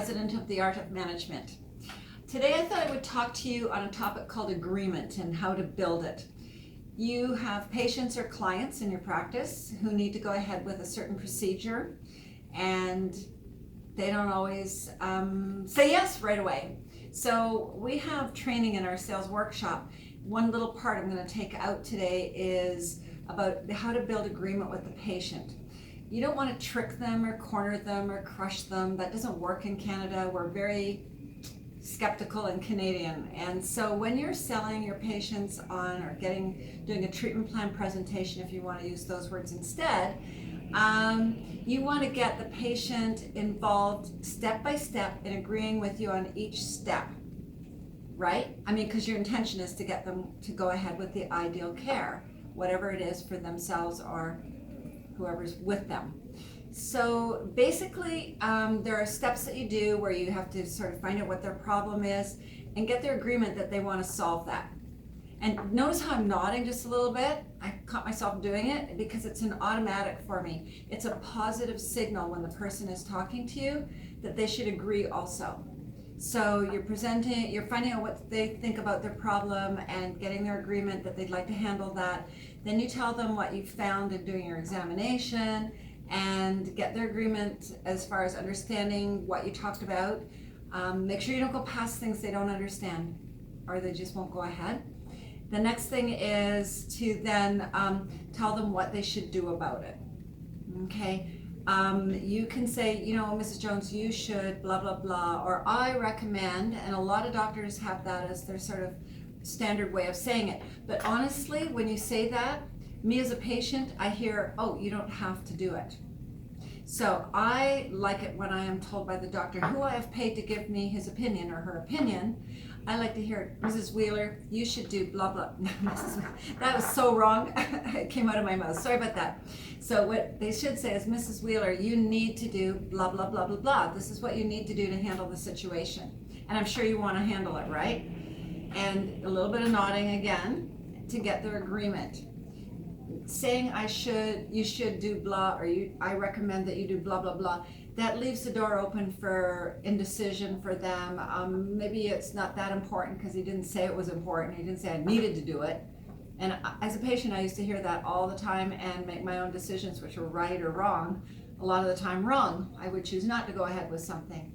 president of The Art of Management. Today I thought I would talk to you on a topic called agreement and how to build it. You have patients or clients in your practice who need to go ahead with a certain procedure, and they don't always say yes right away. So we have training in our sales workshop. One little part I'm going to take out today is about how to build agreement with the patient. You don't want to trick them or corner them or crush them. That doesn't work in Canada. We're very skeptical and Canadian. And so when you're selling your patients on or doing a treatment plan presentation, if you want to use those words instead, you want to get the patient involved step by step in agreeing with you on each step, right? I mean, because your intention is to get them to go ahead with the ideal care, whatever it is for themselves or whoever's with them. So basically, there are steps that you do where you have to sort of find out what their problem is and get their agreement that they want to solve that. And notice how I'm nodding just a little bit. I caught myself doing it because it's an automatic for me. It's a positive signal when the person is talking to you that they should agree also. So you're finding out what they think about their problem and getting their agreement that they'd like to handle that. Then you tell them what you found in doing your examination and get their agreement as far as understanding what you talked about. Make sure you don't go past things they don't understand or they just won't go ahead. The next thing is to then tell them what they should do about it. Okay? You can say, Mrs. Jones, you should blah, blah, blah, or I recommend, and a lot of doctors have that as their sort of standard way of saying it. But honestly, when you say that, me as a patient, I hear, oh, you don't have to do it. So I like it when I am told by the doctor who I have paid to give me his opinion or her opinion. I like to hear, Mrs. Wheeler, you should do blah, blah. That was so wrong. It came out of my mouth. Sorry about that. So what they should say is, Mrs. Wheeler, you need to do blah, blah, blah, blah, blah. This is what you need to do to handle the situation. And I'm sure you want to handle it, right? And a little bit of nodding again to get their agreement. Saying you should do blah, or I recommend that you do blah, blah, blah. That leaves the door open for indecision for them. Maybe it's not that important because he didn't say it was important. He didn't say I needed to do it. And as a patient, I used to hear that all the time and make my own decisions, which were right or wrong. A lot of the time wrong. I would choose not to go ahead with something.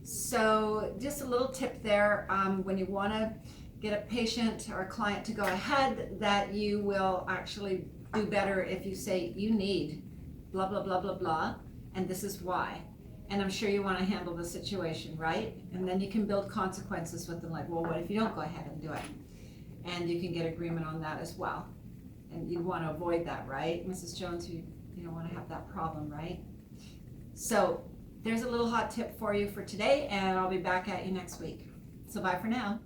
So just a little tip there, when you want to get a patient or a client to go ahead, that you will actually do better if you say you need blah, blah, blah, blah, blah, and this is why. And I'm sure you want to handle the situation, right? And then you can build consequences with them, like, well, what if you don't go ahead and do it? And you can get agreement on that as well. And you want to avoid that, right? Mrs. Jones, you don't want to have that problem, right? So there's a little hot tip for you for today, and I'll be back at you next week. So bye for now.